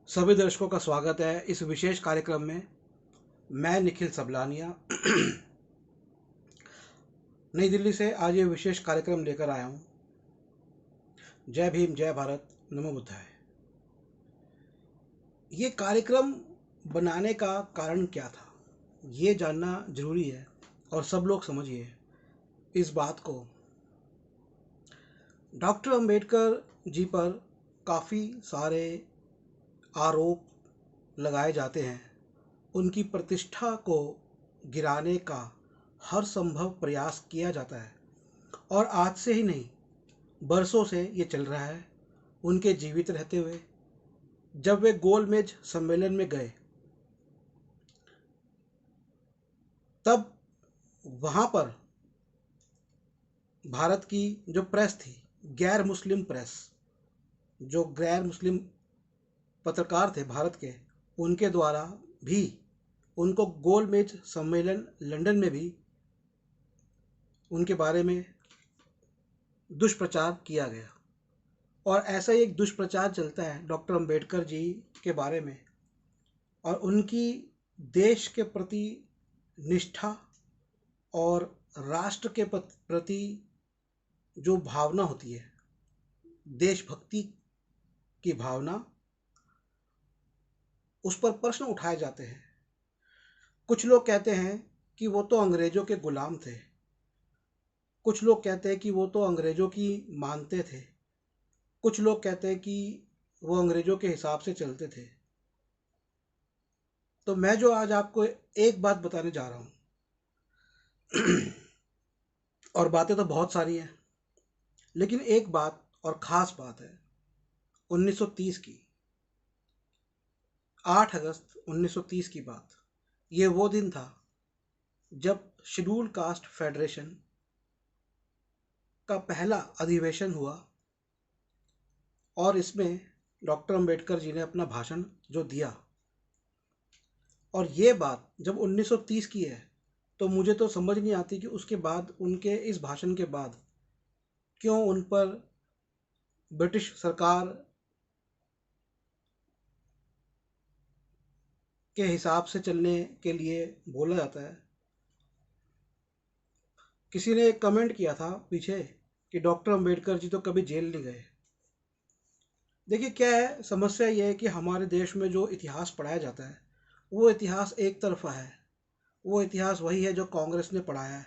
सभी दर्शकों का स्वागत है इस विशेष कार्यक्रम में। मैं निखिल सबलानिया नई दिल्ली से आज ये विशेष कार्यक्रम लेकर आया हूँ। जय भीम, जय भारत, नमो बुद्धाय। ये कार्यक्रम बनाने का कारण क्या था, ये जानना जरूरी है और सब लोग समझिए इस बात को। डॉक्टर अंबेडकर जी पर काफ़ी सारे आरोप लगाए जाते हैं। उनकी प्रतिष्ठा को गिराने का हर संभव प्रयास किया जाता है और आज से ही नहीं, बरसों से ये चल रहा है। उनके जीवित रहते हुए जब वे गोलमेज सम्मेलन में गए, तब वहाँ पर भारत की जो प्रेस थी, गैर मुस्लिम प्रेस, जो गैर मुस्लिम पत्रकार थे भारत के, उनके द्वारा भी उनको गोलमेज सम्मेलन लंदन में भी उनके बारे में दुष्प्रचार किया गया। और ऐसा ही एक दुष्प्रचार चलता है डॉक्टर अंबेडकर जी के बारे में और उनकी देश के प्रति निष्ठा और राष्ट्र के प्रति जो भावना होती है, देशभक्ति की भावना, उस पर प्रश्न उठाए जाते हैं। कुछ लोग कहते हैं कि वो तो अंग्रेज़ों के गुलाम थे, कुछ लोग कहते हैं कि वो तो अंग्रेज़ों की मानते थे, कुछ लोग कहते हैं कि वो अंग्रेज़ों के हिसाब से चलते थे। तो मैं जो आज आपको एक बात बताने जा रहा हूँ और बातें तो बहुत सारी हैं, लेकिन एक बात और ख़ास बात है 1930 की, 8 अगस्त 1930 की बात। ये वो दिन था जब शेड्यूल कास्ट फेडरेशन का पहला अधिवेशन हुआ और इसमें डॉक्टर अंबेडकर जी ने अपना भाषण जो दिया। और ये बात जब 1930 की है तो मुझे तो समझ नहीं आती कि उसके बाद, उनके इस भाषण के बाद, क्यों उन पर ब्रिटिश सरकार के हिसाब से चलने के लिए बोला जाता है। किसी ने एक कमेंट किया था पीछे कि डॉक्टर अंबेडकर जी तो कभी जेल नहीं गए। देखिए क्या है, समस्या ये है कि हमारे देश में जो इतिहास पढ़ाया जाता है वो इतिहास एक तरफा है। वो इतिहास वही है जो कांग्रेस ने पढ़ाया है,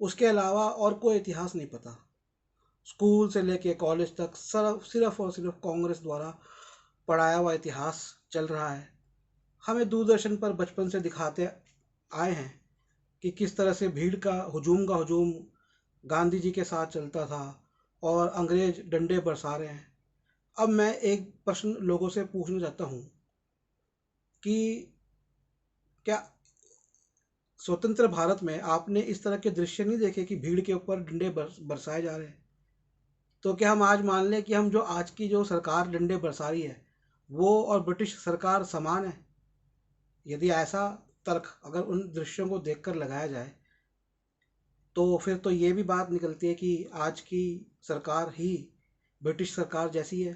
उसके अलावा और कोई इतिहास नहीं पता। स्कूल से लेके कॉलेज तक सिर्फ और सिर्फ कांग्रेस द्वारा पढ़ाया हुआ इतिहास चल रहा है। हमें दूरदर्शन पर बचपन से दिखाते आए हैं कि किस तरह से भीड़ का हुजूम गांधी जी के साथ चलता था और अंग्रेज डंडे बरसा रहे हैं। अब मैं एक प्रश्न लोगों से पूछना चाहता हूँ कि क्या स्वतंत्र भारत में आपने इस तरह के दृश्य नहीं देखे कि भीड़ के ऊपर डंडे बरसाए जा रहे हैं? तो क्या हम आज मान लें कि हम जो आज की जो सरकार डंडे बरसा रही है वो और ब्रिटिश सरकार समान है? यदि ऐसा तर्क अगर उन दृश्यों को देखकर लगाया जाए तो फिर तो ये भी बात निकलती है कि आज की सरकार ही ब्रिटिश सरकार जैसी है।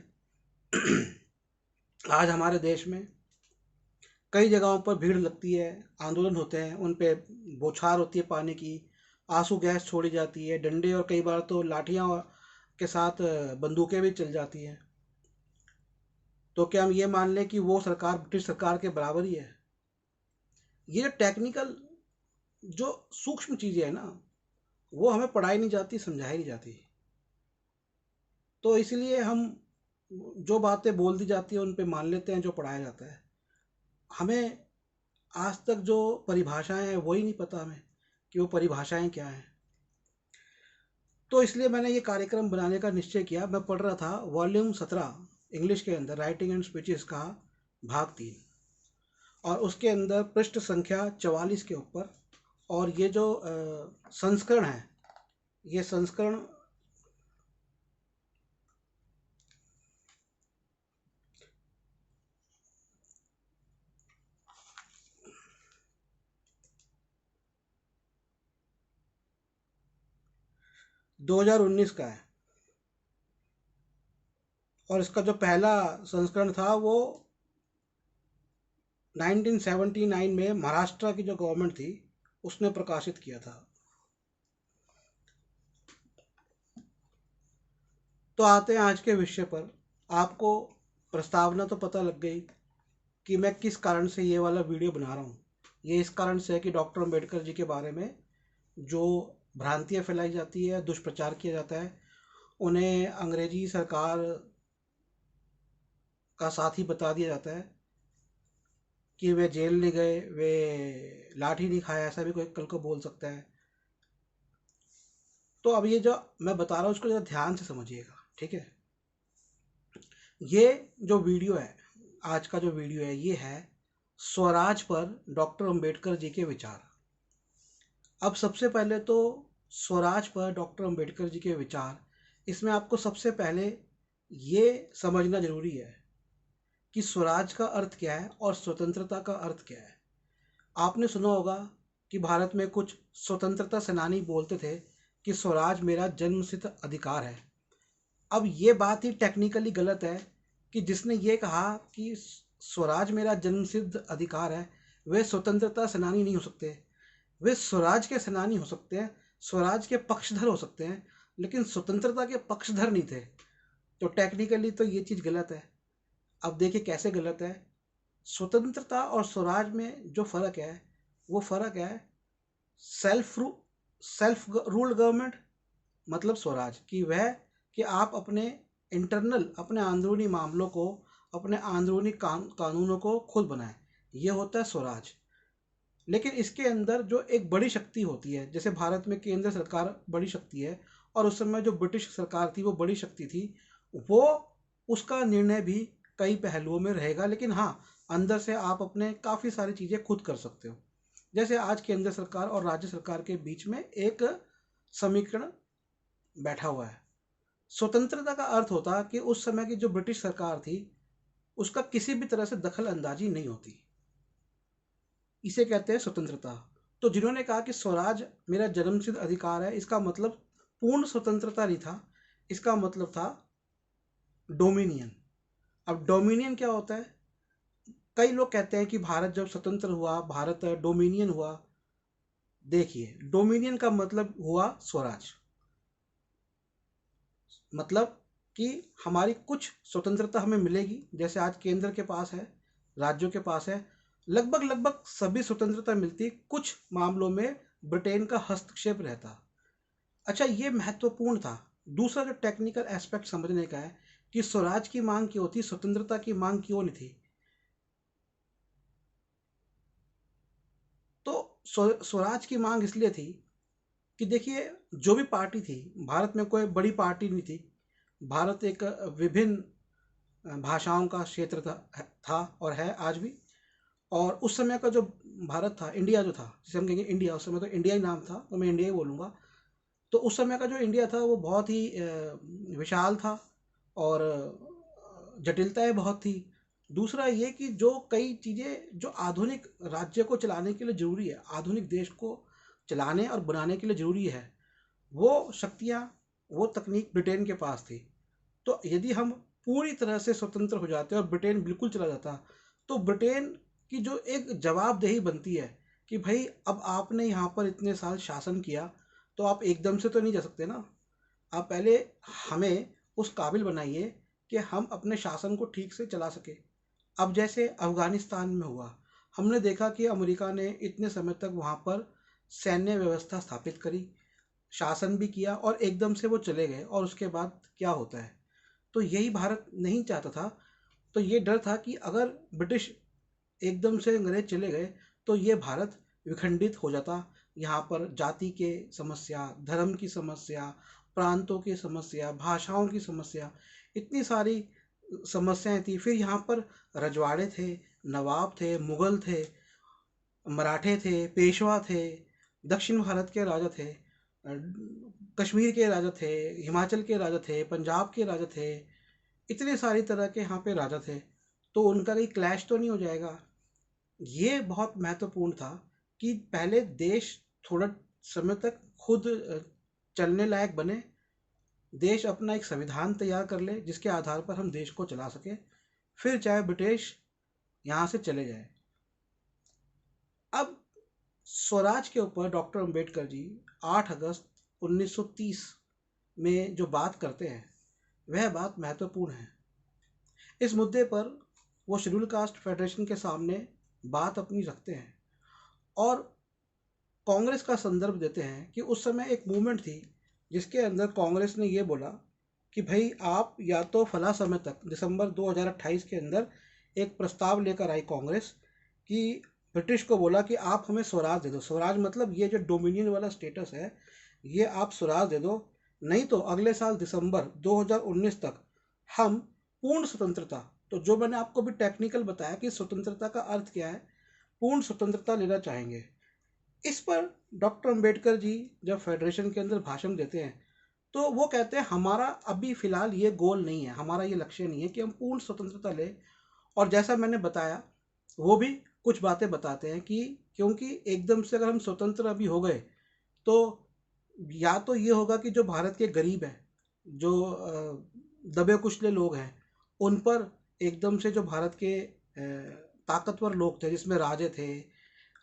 आज हमारे देश में कई जगहों पर भीड़ लगती है, आंदोलन होते हैं, उन पे बौछार होती है पानी की, आंसू गैस छोड़ी जाती है, डंडे और कई बार तो लाठियां के साथ बंदूकें भी चल जाती हैं। तो क्या हम ये मान लें कि वो सरकार ब्रिटिश सरकार के बराबर ही है? ये टेक्निकल जो सूक्ष्म चीज़ें हैं ना, वो हमें पढ़ाई नहीं जाती, समझाई नहीं जाती। तो इसलिए हम जो बातें बोल दी जाती हैं उन पे मान लेते हैं जो पढ़ाया जाता है। हमें आज तक जो परिभाषाएं हैं वही नहीं पता हमें कि वो परिभाषाएं क्या हैं। तो इसलिए मैंने ये कार्यक्रम बनाने का निश्चय किया। मैं पढ़ रहा था वॉल्यूम 17 इंग्लिश के अंदर, राइटिंग एंड स्पीचेस का भाग 3, और उसके अंदर पृष्ठ संख्या 44 के ऊपर। और ये जो संस्करण है, ये संस्करण 2019 का है। और इसका जो पहला संस्करण था वो 1979 में महाराष्ट्र की जो गवर्नमेंट थी उसने प्रकाशित किया था। तो आते हैं आज के विषय पर। आपको प्रस्तावना तो पता लग गई कि मैं किस कारण से ये वाला वीडियो बना रहा हूँ। ये इस कारण से है कि डॉक्टर अम्बेडकर जी के बारे में जो भ्रांतियाँ फैलाई जाती है, दुष्प्रचार किया जाता है, उन्हें अंग्रेजी सरकार का साथी बता दिया जाता है कि वे जेल नहीं गए, वे लाठी नहीं खाया, ऐसा भी कोई कल को बोल सकता है। तो अब ये जो मैं बता रहा हूँ उसको ज़रा ध्यान से समझिएगा, ठीक है। ये जो वीडियो है, आज का जो वीडियो है, ये है स्वराज पर डॉक्टर अंबेडकर जी के विचार। अब सबसे पहले तो स्वराज पर डॉक्टर अंबेडकर जी के विचार, इसमें आपको सबसे पहले ये समझना जरूरी है कि स्वराज का अर्थ क्या है और स्वतंत्रता का अर्थ क्या है। आपने सुना होगा कि भारत में कुछ स्वतंत्रता सेनानी बोलते थे कि स्वराज मेरा जन्मसिद्ध अधिकार है। अब ये बात ही टेक्निकली गलत है कि जिसने ये कहा कि स्वराज मेरा जन्मसिद्ध अधिकार है, वे स्वतंत्रता सेनानी नहीं हो सकते। वे स्वराज के सेनानी हो सकते हैं, स्वराज के पक्षधर हो सकते हैं, लेकिन स्वतंत्रता के पक्षधर नहीं थे। तो टेक्निकली तो ये चीज़ गलत है। अब देखिए कैसे गलत है। स्वतंत्रता और स्वराज में जो फ़र्क है, वो फ़र्क है सेल्फ सेल्फ रूल्ड गवर्नमेंट, मतलब स्वराज कि वह कि आप अपने इंटरनल, अपने अंदरूनी मामलों को, अपने अंदरूनी कानूनों को खुद बनाएं, ये होता है स्वराज। लेकिन इसके अंदर जो एक बड़ी शक्ति होती है, जैसे भारत में केंद्र सरकार बड़ी शक्ति है और उस समय जो ब्रिटिश सरकार थी वो बड़ी शक्ति थी, वो उसका निर्णय भी कई पहलुओं में रहेगा, लेकिन हाँ, अंदर से आप अपने काफ़ी सारी चीज़ें खुद कर सकते हो। जैसे आज केंद्र सरकार और राज्य सरकार के बीच में एक समीकरण बैठा हुआ है। स्वतंत्रता का अर्थ होता कि उस समय की जो ब्रिटिश सरकार थी उसका किसी भी तरह से दखल अंदाजी नहीं होती, इसे कहते हैं स्वतंत्रता। तो जिन्होंने कहा कि स्वराज मेरा जन्मसिद्ध अधिकार है, इसका मतलब पूर्ण स्वतंत्रता नहीं था, इसका मतलब था डोमिनियन। अब डोमिनियन क्या होता है? कई लोग कहते हैं कि भारत जब स्वतंत्र हुआ, भारत डोमिनियन हुआ। देखिए, डोमिनियन का मतलब हुआ स्वराज, मतलब कि हमारी कुछ स्वतंत्रता हमें मिलेगी, जैसे आज केंद्र के पास है, राज्यों के पास है, लगभग लगभग सभी स्वतंत्रता मिलती, कुछ मामलों में ब्रिटेन का हस्तक्षेप रहता। अच्छा, ये महत्वपूर्ण था। दूसरा जो टेक्निकल एस्पेक्ट समझने का है कि स्वराज की मांग क्यों थी, स्वतंत्रता की मांग क्यों नहीं थी। तो स्वराज की मांग इसलिए थी कि देखिए, जो भी पार्टी थी, भारत में कोई बड़ी पार्टी नहीं थी। भारत एक विभिन्न भाषाओं का क्षेत्र था और है आज भी। और उस समय का जो भारत था, इंडिया जो था, जिसे हम कहेंगे इंडिया, उस समय तो इंडिया ही नाम था तो मैं इंडिया ही बोलूँगा। तो उस समय का जो इंडिया था वो बहुत ही विशाल था और जटिलताएं बहुत थी। दूसरा ये कि जो कई चीज़ें जो आधुनिक राज्य को चलाने के लिए ज़रूरी है, आधुनिक देश को चलाने और बनाने के लिए ज़रूरी है, वो शक्तियाँ, वो तकनीक ब्रिटेन के पास थी। तो यदि हम पूरी तरह से स्वतंत्र हो जाते और ब्रिटेन बिल्कुल चला जाता, तो ब्रिटेन की जो एक जवाबदेही बनती है कि भाई अब आपने यहाँ पर इतने साल शासन किया, तो आप एकदम से तो नहीं जा सकते ना। आप पहले हमें उस काबिल बनाइए कि हम अपने शासन को ठीक से चला सके। अब जैसे अफ़गानिस्तान में हुआ, हमने देखा कि अमेरिका ने इतने समय तक वहाँ पर सैन्य व्यवस्था स्थापित करी, शासन भी किया और एकदम से वो चले गए और उसके बाद क्या होता है। तो यही भारत नहीं चाहता था। तो ये डर था कि अगर ब्रिटिश एकदम से अंग्रेज चले गए तो ये भारत विखंडित हो जाता। यहाँ पर जाति के समस्या, धर्म की समस्या, प्रांतों की समस्या, भाषाओं की समस्या, इतनी सारी समस्याएं थी। फिर यहाँ पर रजवाड़े थे, नवाब थे, मुगल थे, मराठे थे, पेशवा थे, दक्षिण भारत के राजा थे, कश्मीर के राजा थे, हिमाचल के राजा थे, पंजाब के राजा थे, इतने सारी तरह के यहाँ पे राजा थे। तो उनका कहीं क्लैश तो नहीं हो जाएगा। ये बहुत महत्वपूर्ण था कि पहले देश थोड़ा समय तक खुद चलने लायक बने, देश अपना एक संविधान तैयार कर ले जिसके आधार पर हम देश को चला सकें, फिर चाहे ब्रिटिश यहाँ से चले जाए। अब स्वराज के ऊपर डॉक्टर अंबेडकर जी 8 अगस्त 1930 में जो बात करते हैं वह बात महत्वपूर्ण है। इस मुद्दे पर वो शेड्यूल कास्ट फेडरेशन के सामने बात अपनी रखते हैं और कांग्रेस का संदर्भ देते हैं कि उस समय एक मूवमेंट थी जिसके अंदर कांग्रेस ने ये बोला कि भाई आप या तो फला समय तक दिसंबर 2028 के अंदर एक प्रस्ताव लेकर आई कांग्रेस कि ब्रिटिश को बोला कि आप हमें स्वराज दे दो। स्वराज मतलब ये जो डोमिनियन वाला स्टेटस है ये आप स्वराज दे दो, नहीं तो अगले साल दिसंबर 2019 तक हम पूर्ण स्वतंत्रता, तो जो मैंने आपको भी टेक्निकल बताया कि स्वतंत्रता का अर्थ क्या है, पूर्ण स्वतंत्रता लेना चाहेंगे। इस पर डॉक्टर अंबेडकर जी जब फेडरेशन के अंदर भाषण देते हैं तो वो कहते हैं हमारा अभी फ़िलहाल ये गोल नहीं है, हमारा ये लक्ष्य नहीं है कि हम पूर्ण स्वतंत्रता लें। और जैसा मैंने बताया वो भी कुछ बातें बताते हैं कि क्योंकि एकदम से अगर हम स्वतंत्र अभी हो गए तो या तो ये होगा कि जो भारत के गरीब हैं, जो दबे कुचले लोग हैं, उन पर एकदम से जो भारत के ताकतवर लोग थे जिसमें राजे थे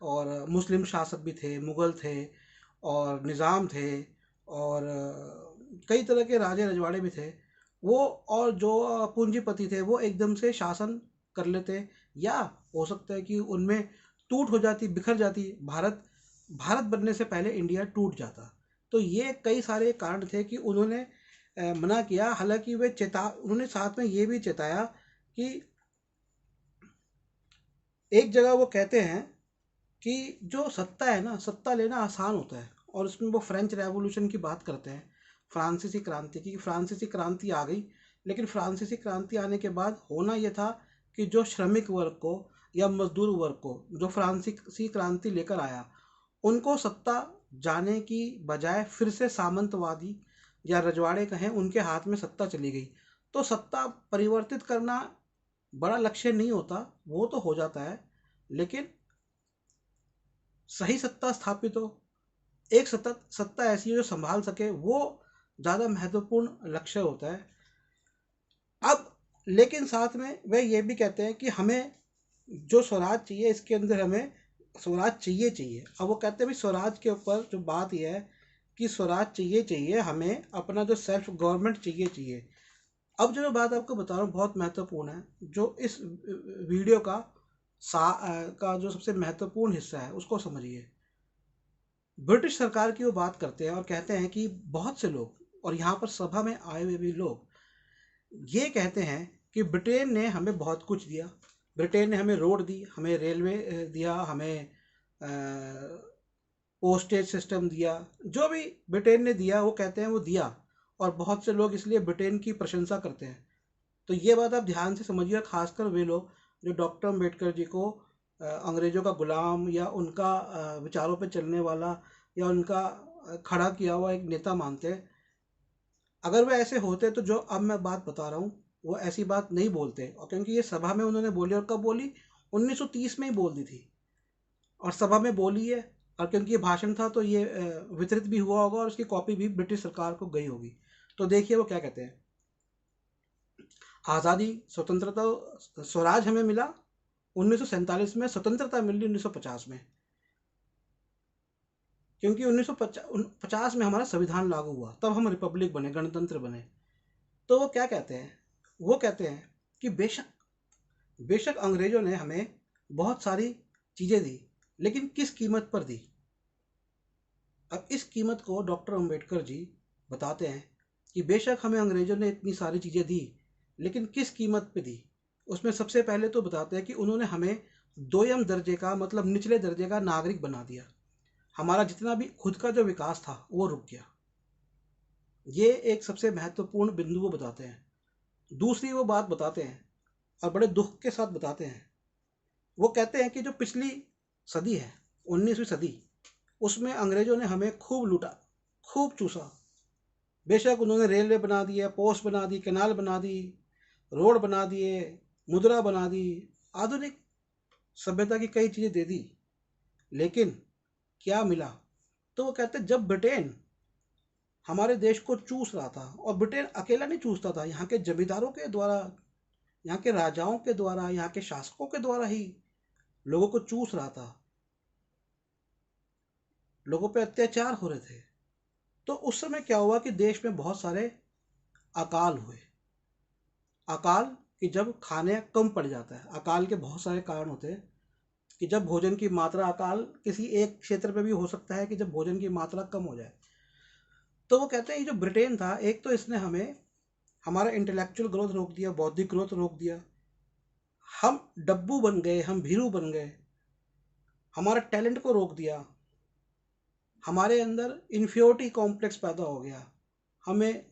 और मुस्लिम शासक भी थे, मुग़ल थे और निज़ाम थे और कई तरह के राजे रजवाड़े भी थे, वो और जो पूंजीपति थे वो एकदम से शासन कर लेते, या हो सकता है कि उनमें टूट हो जाती, बिखर जाती, भारत भारत बनने से पहले इंडिया टूट जाता। तो ये कई सारे कारण थे कि उन्होंने मना किया। हालांकि वे उन्होंने साथ में ये भी चेताया कि एक जगह वो कहते हैं कि जो सत्ता है ना, सत्ता लेना आसान होता है, और उसमें वो फ्रेंच रेवोल्यूशन की बात करते हैं, फ्रांसीसी क्रांति की। फ्रांसीसी क्रांति आ गई, लेकिन फ्रांसीसी क्रांति आने के बाद होना यह था कि जो श्रमिक वर्ग को या मजदूर वर्ग को जो फ्रांसीसी क्रांति लेकर आया, उनको सत्ता जाने की बजाय फिर से सामंतवादी या रजवाड़े कहें उनके हाथ में सत्ता चली गई। तो सत्ता परिवर्तित करना बड़ा लक्ष्य नहीं होता, वो तो हो जाता है, लेकिन सही सत्ता स्थापित हो, एक सतत सत्ता ऐसी है जो संभाल सके, वो ज़्यादा महत्वपूर्ण लक्ष्य होता है। अब लेकिन साथ में वे ये भी कहते हैं कि हमें जो स्वराज चाहिए इसके अंदर हमें स्वराज चाहिए चाहिए। अब वो कहते हैं भी स्वराज के ऊपर जो बात यह है कि स्वराज चाहिए चाहिए, हमें अपना जो सेल्फ गवर्नमेंट चाहिए चाहिए। अब जो मैं बात आपको बता रहा हूँ बहुत महत्वपूर्ण है, जो इस वीडियो का जो सबसे महत्वपूर्ण हिस्सा है उसको समझिए। ब्रिटिश सरकार की वो बात करते हैं और कहते हैं कि बहुत से लोग, और यहाँ पर सभा में आए हुए भी लोग, ये कहते हैं कि ब्रिटेन ने हमें बहुत कुछ दिया, ब्रिटेन ने हमें रोड दी, हमें रेलवे दिया, हमें पोस्टेज सिस्टम दिया, जो भी ब्रिटेन ने दिया वो कहते हैं वो दिया, और बहुत से लोग इसलिए ब्रिटेन की प्रशंसा करते हैं। तो ये बात आप ध्यान से समझिए, खासकर वे लोग जो डॉक्टर अंबेडकर जी को अंग्रेज़ों का गुलाम या उनका विचारों पे चलने वाला या उनका खड़ा किया हुआ एक नेता मानते हैं। अगर वो ऐसे होते तो जो अब मैं बात बता रहा हूँ वो ऐसी बात नहीं बोलते, और क्योंकि ये सभा में उन्होंने बोली, और कब बोली, 1930 में ही बोल दी थी, और सभा में बोली है, और क्योंकि ये भाषण था तो ये वितरित भी हुआ होगा और उसकी कॉपी भी ब्रिटिश सरकार को गई होगी। तो देखिए वो क्या कहते हैं। आज़ादी, स्वतंत्रता, स्वराज हमें मिला 1947 में, स्वतंत्रता मिली 1950 में, क्योंकि 1950 में हमारा संविधान लागू हुआ, तब हम रिपब्लिक बने, गणतंत्र बने। तो वो क्या कहते हैं, वो कहते हैं कि बेशक बेशक अंग्रेजों ने हमें बहुत सारी चीज़ें दी, लेकिन किस कीमत पर दी। अब इस कीमत को डॉक्टर अंबेडकर जी बताते हैं कि बेशक हमें अंग्रेजों ने इतनी सारी चीज़ें दी, लेकिन किस कीमत पे दी। उसमें सबसे पहले तो बताते हैं कि उन्होंने हमें दोयम दर्जे का, मतलब निचले दर्जे का नागरिक बना दिया। हमारा जितना भी खुद का जो विकास था वो रुक गया। ये एक सबसे महत्वपूर्ण बिंदु वो बताते हैं। दूसरी वो बात बताते हैं और बड़े दुख के साथ बताते हैं। वो कहते हैं कि जो पिछली सदी है, 19वीं सदी, उसमें अंग्रेजों ने हमें खूब लूटा, खूब चूसा। बेशक उन्होंने रेलवे बना दिया, पोस्ट बना दी, कैनाल बना दी, रोड बना दिए, मुद्रा बना दी, आधुनिक सभ्यता की कई चीज़ें दे दी, लेकिन क्या मिला। तो वो कहते हैं जब ब्रिटेन हमारे देश को चूस रहा था, और ब्रिटेन अकेला नहीं चूसता था, यहाँ के जमींदारों के द्वारा, यहाँ के राजाओं के द्वारा, यहाँ के शासकों के द्वारा ही लोगों को चूस रहा था। लोगों पे अत्याचार हो रहे थे। तो उस समय क्या हुआ कि देश में बहुत सारे अकाल हुए। अकाल कि जब खाने कम पड़ जाता है। अकाल के बहुत सारे कारण होते हैं कि जब भोजन की मात्रा, अकाल किसी एक क्षेत्र पे भी हो सकता है कि जब भोजन की मात्रा कम हो जाए। तो वो कहते हैं ये जो ब्रिटेन था, एक तो इसने हमें हमारा इंटेलेक्चुअल ग्रोथ रोक दिया, बौद्धिक ग्रोथ रोक दिया, हम डब्बू बन गए, हम भीरू बन गए, हमारा टैलेंट को रोक दिया, हमारे अंदर इन्फ्योरिटी कॉम्प्लेक्स पैदा हो गया, हमें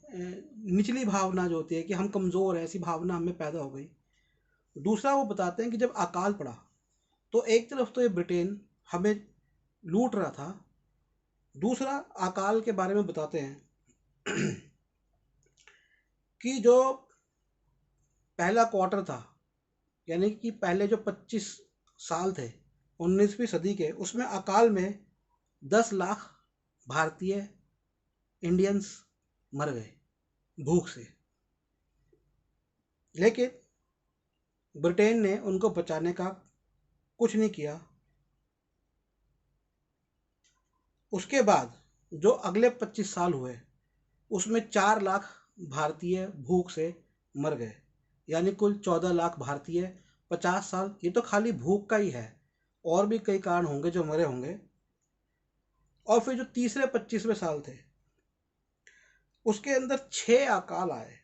निचली भावना जो होती है कि हम कमज़ोर हैं, ऐसी भावना हमें पैदा हो गई। दूसरा वो बताते हैं कि जब अकाल पड़ा तो एक तरफ तो ये ब्रिटेन हमें लूट रहा था, दूसरा अकाल के बारे में बताते हैं कि जो पहला क्वार्टर था, यानी कि पहले जो 25 साल थे 19वीं सदी के, उसमें अकाल में 10 लाख भारतीय इंडियंस मर गए भूख से। लेकिन ब्रिटेन ने उनको बचाने का कुछ नहीं किया। उसके बाद जो अगले 25 साल हुए उसमें 4 लाख भारतीय भूख से मर गए, यानी कुल 14 लाख भारतीय 50 साल। ये तो खाली भूख का ही है, और भी कई कारण होंगे जो मरे होंगे। और फिर जो तीसरे 25वें साल थे उसके अंदर 6 अकाल आए,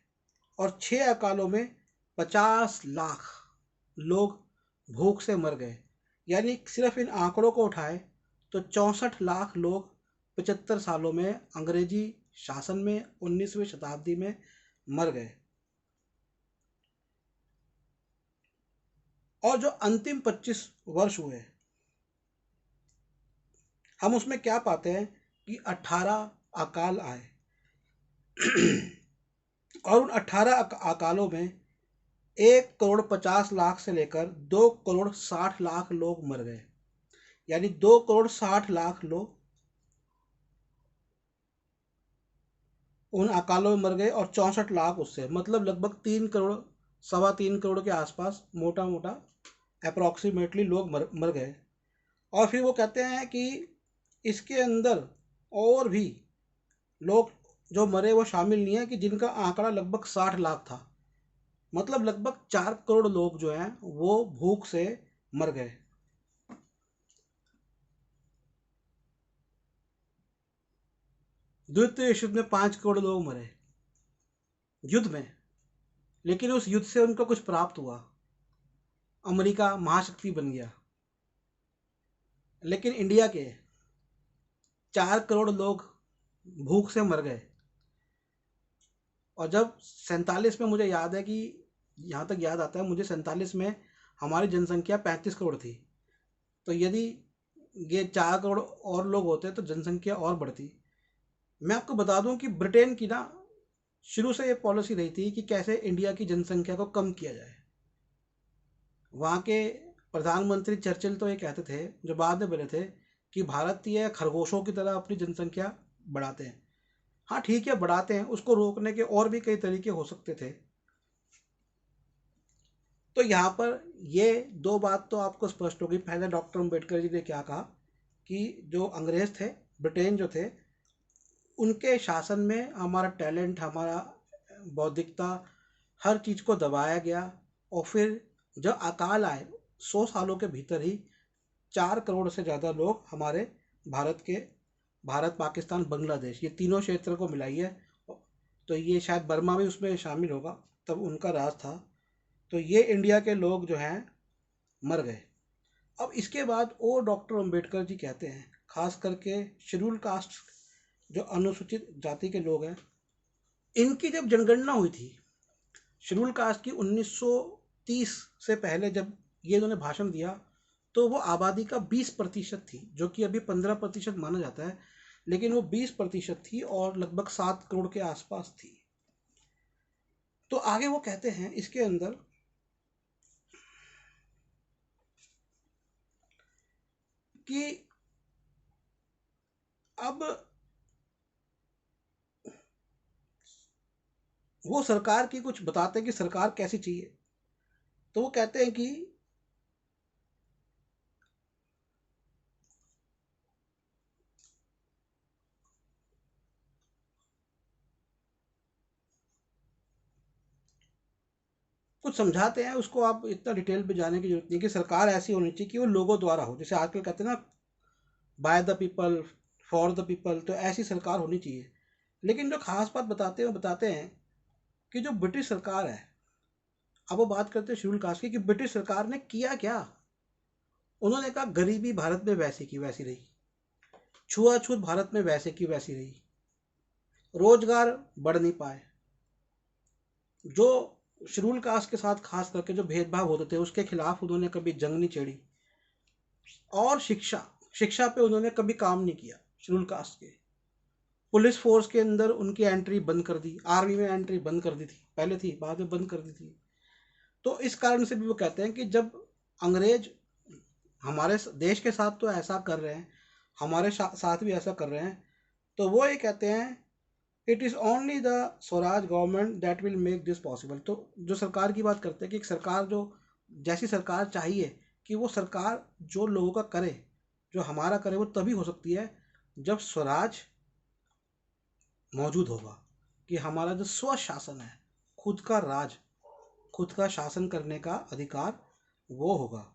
और 6 अकालों में 50 लाख लोग भूख से मर गए। यानी सिर्फ इन आंकड़ों को उठाए तो 64 लाख लोग 75 सालों में अंग्रेजी शासन में 19वीं शताब्दी में मर गए। और जो अंतिम 25 वर्ष हुए, हम उसमें क्या पाते हैं कि 18 अकाल आए और उन 18 अकालों में 1 करोड़ 50 लाख से लेकर 2 करोड़ 60 लाख लोग मर गए। यानी 2 करोड़ 60 लाख लोग उन अकालों में मर गए, और 64 लाख उससे, मतलब लगभग 3 करोड़, 3.25 करोड़ के आसपास मोटा मोटा अप्रॉक्सीमेटली लोग मर गए। और फिर वो कहते हैं कि इसके अंदर और भी लोग जो मरे वो शामिल नहीं है, कि जिनका आंकड़ा लगभग 60 लाख था। मतलब लगभग 4 करोड़ लोग जो हैं वो भूख से मर गए। द्वितीय विश्व युद्ध में 5 करोड़ लोग मरे युद्ध में, लेकिन उस युद्ध से उनको कुछ प्राप्त हुआ, अमेरिका महाशक्ति बन गया। लेकिन इंडिया के 4 करोड़ लोग भूख से मर गए। और जब 47 में, मुझे याद है कि यहाँ तक याद आता है मुझे, 47 में हमारी जनसंख्या 35 करोड़ थी। तो यदि ये 4 करोड़ और लोग होते तो जनसंख्या और बढ़ती। मैं आपको बता दूं कि ब्रिटेन की ना शुरू से ये पॉलिसी रही थी कि कैसे इंडिया की जनसंख्या को कम किया जाए। वहाँ के प्रधानमंत्री चर्चिल तो ये कहते थे, जो बाद में बने थे, कि भारतीय खरगोशों की तरह अपनी जनसंख्या बढ़ाते हैं। हाँ ठीक है, बढ़ाते हैं, उसको रोकने के और भी कई तरीके हो सकते थे। तो यहाँ पर ये दो बात तो आपको स्पष्ट होगी। पहले डॉक्टर अम्बेडकर जी ने क्या कहा कि जो अंग्रेज थे, ब्रिटेन जो थे, उनके शासन में हमारा टैलेंट, हमारा बौद्धिकता, हर चीज़ को दबाया गया। और फिर जब अकाल आए 100 सालों के भीतर ही 4 करोड़ से ज़्यादा लोग हमारे भारत के, भारत पाकिस्तान बांग्लादेश, ये तीनों क्षेत्र को मिलाइए, तो ये शायद बर्मा भी उसमें शामिल होगा, तब उनका राज था। तो ये इंडिया के लोग जो हैं मर गए। अब इसके बाद वो डॉक्टर अम्बेडकर जी कहते हैं, खास करके शेड्यूल कास्ट, जो अनुसूचित जाति के लोग हैं, इनकी जब जनगणना हुई थी शेड्यूल कास्ट की 1930 से पहले, जब ये इन्होंने भाषण दिया, तो वो आबादी का 20% थी, जो कि अभी 15% माना जाता है, लेकिन वो 20% थी और लगभग 7 करोड़ के आसपास थी। तो आगे वो कहते हैं इसके अंदर कि अब वो सरकार की कुछ बताते हैं कि सरकार कैसी चाहिए। तो वो कहते हैं कि कुछ समझाते हैं उसको आप इतना डिटेल पे जाने की जरूरत नहीं कि सरकार ऐसी होनी चाहिए कि वो लोगों द्वारा हो, जैसे आजकल कहते हैं ना by the people for the people, तो ऐसी सरकार होनी चाहिए। लेकिन जो खास बात बताते हैं वो बताते हैं कि जो ब्रिटिश सरकार है, अब वो बात करते हैं शेड्यूल कास्ट की कि ब्रिटिश सरकार ने किया क्या। उन्होंने कहा गरीबी भारत में वैसी की वैसी रही, छुआछूत भारत में वैसे की वैसी रही, रोजगार बढ़ नहीं पाए, जो शेड्यूल कास्ट के साथ खास करके जो भेदभाव होते थे उसके खिलाफ उन्होंने कभी जंग नहीं छेड़ी, और शिक्षा शिक्षा पे उन्होंने कभी काम नहीं किया शेड्यूल कास्ट के। पुलिस फोर्स के अंदर उनकी एंट्री बंद कर दी, आर्मी में एंट्री बंद कर दी थी, पहले थी बाद में बंद कर दी थी। तो इस कारण से भी वो कहते हैं कि जब अंग्रेज हमारे देश के साथ तो ऐसा कर रहे हैं, हमारे साथ भी ऐसा कर रहे हैं, तो वो ये कहते हैं it is only the Swaraj government that will make this possible. तो जो सरकार की बात करते हैं कि एक सरकार जो जैसी सरकार चाहिए कि वो सरकार जो लोगों का करे, जो हमारा करे, वो तभी हो सकती है जब स्वराज मौजूद होगा, कि हमारा जो स्वशासन है, खुद का राज, खुद का शासन करने का अधिकार वो होगा।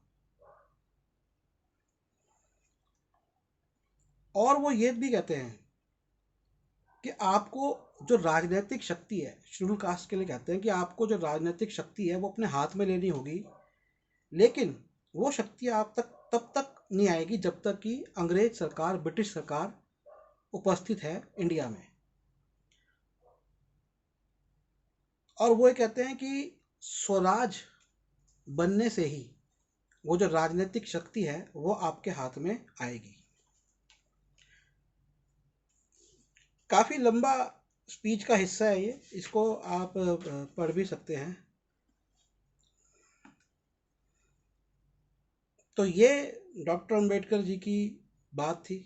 और वो ये भी कहते हैं कि आपको जो राजनीतिक शक्ति है, शेड्यूल कास्ट के लिए कहते हैं कि आपको जो राजनीतिक शक्ति है वो अपने हाथ में लेनी होगी, लेकिन वो शक्ति आप तक तब तक नहीं आएगी जब तक कि अंग्रेज सरकार, ब्रिटिश सरकार उपस्थित है इंडिया में। और वो ये कहते हैं कि स्वराज बनने से ही वो जो राजनीतिक शक्ति है वो आपके हाथ में आएगी। काफ़ी लंबा स्पीच का हिस्सा है ये, इसको आप पढ़ भी सकते हैं। तो ये डॉक्टर अंबेडकर जी की बात थी,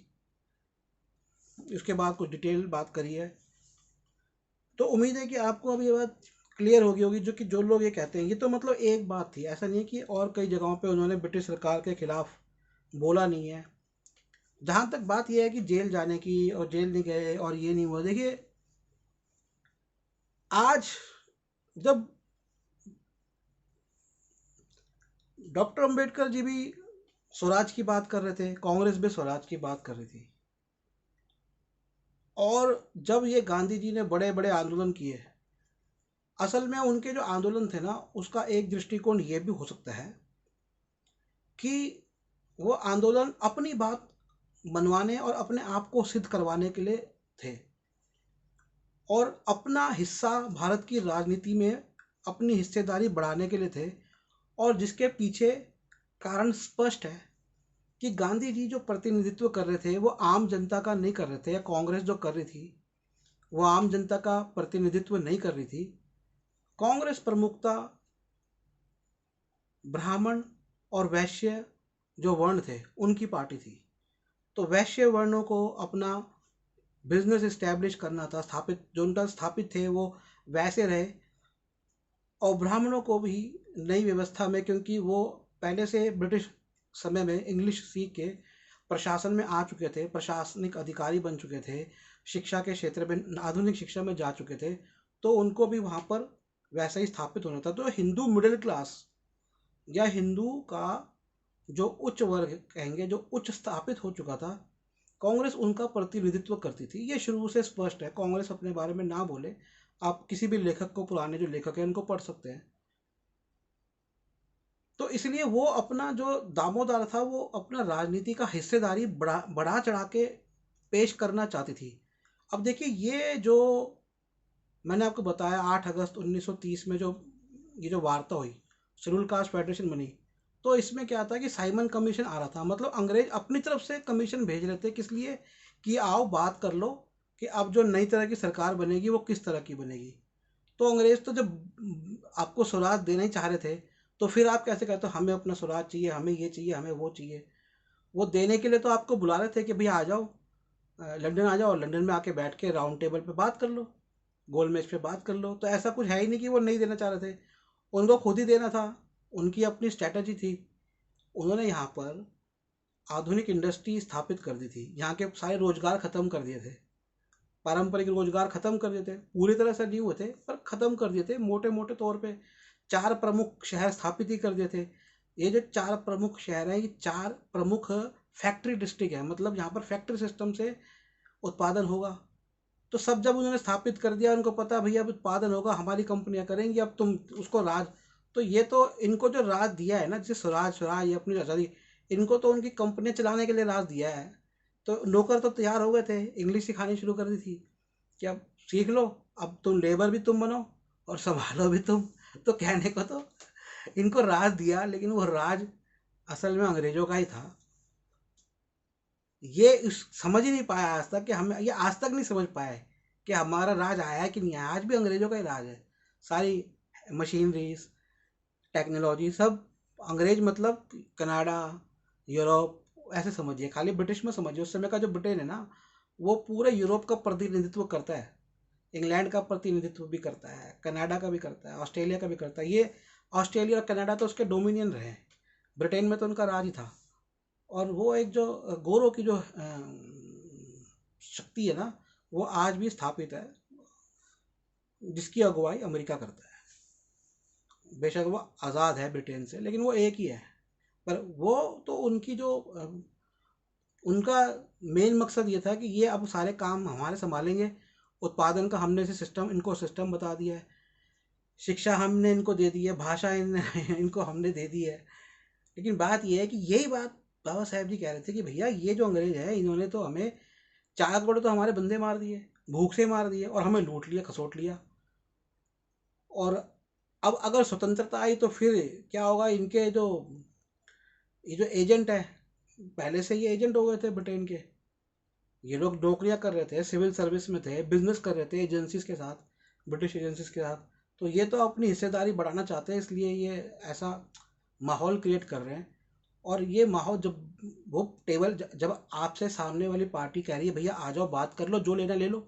इसके बाद कुछ डिटेल बात करी है। तो उम्मीद है कि आपको अब ये बात क्लियर होगी होगी जो कि जो लोग ये कहते हैं, ये तो मतलब एक बात थी, ऐसा नहीं है कि और कई जगहों पे उन्होंने ब्रिटिश सरकार के खिलाफ बोला नहीं है। जहाँ तक बात यह है कि जेल जाने की और जेल नहीं गए और ये नहीं हुआ, देखिए आज जब डॉक्टर अंबेडकर जी भी स्वराज की बात कर रहे थे, कांग्रेस भी स्वराज की बात कर रही थी, और जब ये गांधी जी ने बड़े बड़े आंदोलन किए, असल में उनके जो आंदोलन थे ना उसका एक दृष्टिकोण ये भी हो सकता है कि वो आंदोलन अपनी बात मनवाने और अपने आप को सिद्ध करवाने के लिए थे, और अपना हिस्सा भारत की राजनीति में अपनी हिस्सेदारी बढ़ाने के लिए थे। और जिसके पीछे कारण स्पष्ट है कि गांधी जी जो प्रतिनिधित्व कर रहे थे वो आम जनता का नहीं कर रहे थे, या कांग्रेस जो कर रही थी वो आम जनता का प्रतिनिधित्व नहीं कर रही थी। कांग्रेस प्रमुखता ब्राह्मण और वैश्य जो वर्ण थे उनकी पार्टी थी। तो वैश्य वर्णों को अपना बिजनेस इस्टेब्लिश करना था, स्थापित जो उनका स्थापित थे वो वैसे रहे, और ब्राह्मणों को भी नई व्यवस्था में, क्योंकि वो पहले से ब्रिटिश समय में इंग्लिश सीख के प्रशासन में आ चुके थे, प्रशासनिक अधिकारी बन चुके थे, शिक्षा के क्षेत्र में आधुनिक शिक्षा में जा चुके थे, तो उनको भी वहाँ पर वैसा ही स्थापित होना था। तो हिंदू मिडिल क्लास या हिंदू का जो उच्च वर्ग कहेंगे, जो उच्च स्थापित हो चुका था, कांग्रेस उनका प्रतिनिधित्व करती थी। ये शुरू से स्पष्ट है, कांग्रेस अपने बारे में ना बोले, आप किसी भी लेखक को, पुराने जो लेखक हैं उनको पढ़ सकते हैं। तो इसलिए वो अपना जो दामोदर था वो अपना राजनीति का हिस्सेदारी बढ़ा चढ़ा के पेश करना चाहती थी। अब देखिए ये जो मैंने आपको बताया 8 अगस्त 1930 में जो ये जो वार्ता हुई, शेड्यूल कास्ट फेडरेशन बनी, तो इसमें क्या था कि साइमन कमीशन आ रहा था, मतलब अंग्रेज अपनी तरफ से कमीशन भेज रहे थे, किस लिए कि आओ बात कर लो कि अब जो नई तरह की सरकार बनेगी वो किस तरह की बनेगी। तो अंग्रेज तो जब आपको स्वराज देना ही चाह रहे थे, तो फिर आप कैसे कहते हो हमें अपना स्वराज चाहिए, हमें ये चाहिए, हमें वो चाहिए। वो देने के लिए तो आपको बुला रहे थे कि भैया आ जाओ, लंदन आ जाओ, और लंदन में आके बैठ के राउंड टेबल पे बात कर लो, गोल मेज पे बात कर लो। तो ऐसा कुछ है ही नहीं कि वो नहीं देना चाह रहे थे, उनको खुद ही देना था, उनकी अपनी स्ट्रैटेजी थी। उन्होंने यहाँ पर आधुनिक इंडस्ट्री स्थापित कर दी थी, यहाँ के सारे रोजगार खत्म कर दिए थे, पारंपरिक रोजगार खत्म कर दिए थे, पूरी तरह से नहीं हुए थे पर खत्म कर दिए थे मोटे मोटे तौर पे। 4 प्रमुख शहर स्थापित ही कर दिए थे। ये जो 4 प्रमुख शहर हैं, ये 4 प्रमुख फैक्ट्री डिस्ट्रिक्ट है, मतलब यहाँ पर फैक्ट्री सिस्टम से उत्पादन होगा। तो सब जब उन्होंने स्थापित कर दिया, उनको पता भैया अब उत्पादन होगा, हमारी कंपनियां करेंगी, अब तुम उसको राज। तो ये तो इनको जो राज दिया है ना, जैसे स्वराज स्वराज ये अपनी आज़ादी, इनको तो उनकी कंपनियां चलाने के लिए राज दिया है। तो नौकर तो तैयार हो गए थे, इंग्लिश सिखानी शुरू कर दी थी कि अब सीख लो, अब तुम लेबर भी तुम बनो और संभालो भी तुम। तो कहने को तो इनको राज दिया, लेकिन वो राज असल में अंग्रेजों का ही था। ये समझ ही नहीं पाया आज तक कि हम ये आज तक नहीं समझ पाए कि हमारा राज आया है कि नहीं आया। आज भी अंग्रेजों का ही राज है। सारी मशीनरीज, टेक्नोलॉजी सब अंग्रेज, मतलब कनाडा, यूरोप ऐसे समझिए, खाली ब्रिटिश में समझिए। उस समय का जो ब्रिटेन है ना, वो पूरे यूरोप का प्रतिनिधित्व करता है, इंग्लैंड का प्रतिनिधित्व भी करता है, कनाडा का भी करता है, ऑस्ट्रेलिया का भी करता है। ये ऑस्ट्रेलिया और कनाडा तो उसके डोमिनियन रहे हैं, ब्रिटेन में तो उनका राज ही था। और वो एक जो गोरों की जो शक्ति है ना, वो आज भी स्थापित है, जिसकी अगुवाई अमेरिका करता है। बेशक वो आज़ाद है ब्रिटेन से, लेकिन वो एक ही है। पर वो तो उनकी जो उनका मेन मकसद ये था कि ये अब सारे काम हमारे संभालेंगे। उत्पादन का हमने से सिस्टम, इनको सिस्टम बता दिया है, शिक्षा हमने इनको दे दी है, भाषा इनको हमने दे दी है। लेकिन बात यह है कि यही बात बाबा साहेब जी कह रहे थे कि भैया ये जो अंग्रेज है, इन्होंने तो हमें 4 तो हमारे बंदे मार दिए, भूख से मार दिए, और हमें लूट लिया, खसोट लिया। और अब अगर स्वतंत्रता आई तो फिर क्या होगा? इनके जो ये जो एजेंट है, पहले से ये एजेंट हो गए थे ब्रिटेन के। ये लोग नौकरियां कर रहे थे, सिविल सर्विस में थे, बिजनेस कर रहे थे एजेंसीज के साथ, ब्रिटिश एजेंसीज के साथ। तो ये तो अपनी हिस्सेदारी बढ़ाना चाहते हैं, इसलिए ये ऐसा माहौल क्रिएट कर रहे हैं। और ये माहौल जब वो टेबल जब आपसे सामने वाली पार्टी कह रही है भैया आ जाओ बात कर लो, जो लेना ले लो,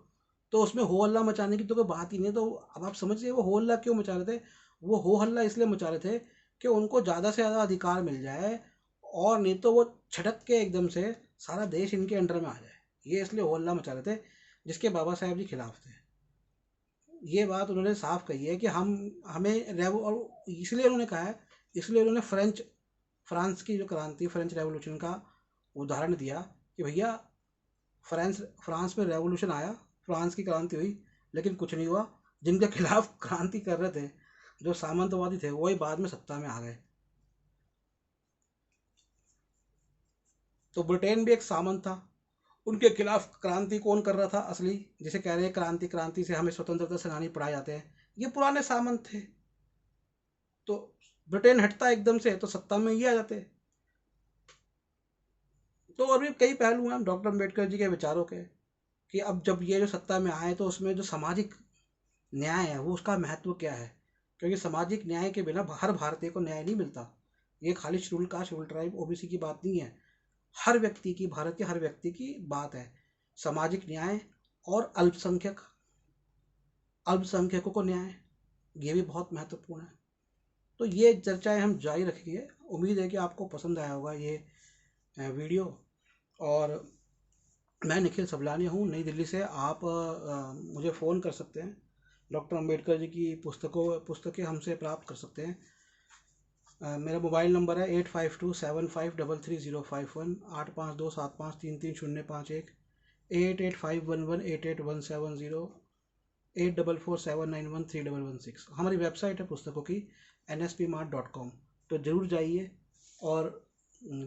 तो उसमें हो हल्ला मचाने की तो कोई बात ही नहीं है। तो अब आप समझिए वो हो हल्ला क्यों मचा रहे थे? वो हो हल्ला इसलिए मचा रहे थे कि उनको ज़्यादा से ज़्यादा अधिकार मिल जाए, और नहीं तो वो छटक के एकदम से सारा देश इनके अंडर में आ जाए। ये इसलिए हो हल्ला मचा रहे थे, जिसके बाबा साहेब जी खिलाफ थे। ये बात उन्होंने साफ कही है कि हम हमें रेवो और इसलिए उन्होंने कहा है, इसलिए उन्होंने फ्रांस की जो क्रांति, फ्रेंच रेवोल्यूशन का उदाहरण दिया कि भैया फ्रांस फ्रांस में रेवोल्यूशन आया, फ्रांस की क्रांति हुई, लेकिन कुछ नहीं हुआ। जिनके खिलाफ क्रांति कर रहे थे, जो सामंतवादी थे, वही बाद में सत्ता में आ गए। तो ब्रिटेन भी एक सामंत था, उनके खिलाफ क्रांति कौन कर रहा था असली, जिसे कह रहे हैं क्रांति, क्रांति से हमें स्वतंत्रता सेनानी पढ़ाए जाते हैं, ये पुराने सामंत थे। तो ब्रिटेन हटता एकदम से तो सत्ता में ये आ जाते। तो और भी कई पहलू हैं डॉक्टर अम्बेडकर जी के विचारों के, कि अब जब ये जो सत्ता में आए तो उसमें जो सामाजिक न्याय है वो उसका महत्व क्या है। क्योंकि सामाजिक न्याय के बिना हर भारतीय को न्याय नहीं मिलता। ये खाली schedule caste, schedule tribe, OBC की बात नहीं है, हर व्यक्ति की, भारत के हर व्यक्ति की बात है सामाजिक न्याय। और अल्पसंख्यकों को न्याय, ये भी बहुत महत्वपूर्ण है। तो ये चर्चाएं हम जारी रखेंगे। उम्मीद है कि आपको पसंद आया होगा ये वीडियो। और मैं निखिल सबलानी हूँ, नई दिल्ली से। आप मुझे फ़ोन कर सकते हैं, डॉक्टर अम्बेडकर जी की पुस्तकें हमसे प्राप्त कर सकते हैं। मेरा मोबाइल नंबर है 8527533051, 8527533051, 8851188170, 8447913116। हमारी वेबसाइट है पुस्तकों की nspmart.com। तो ज़रूर जाइए और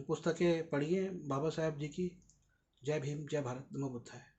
पुस्तकें पढ़िए बाबा साहेब जी की। जय भीम, जय भारत, नमो बुद्धाय।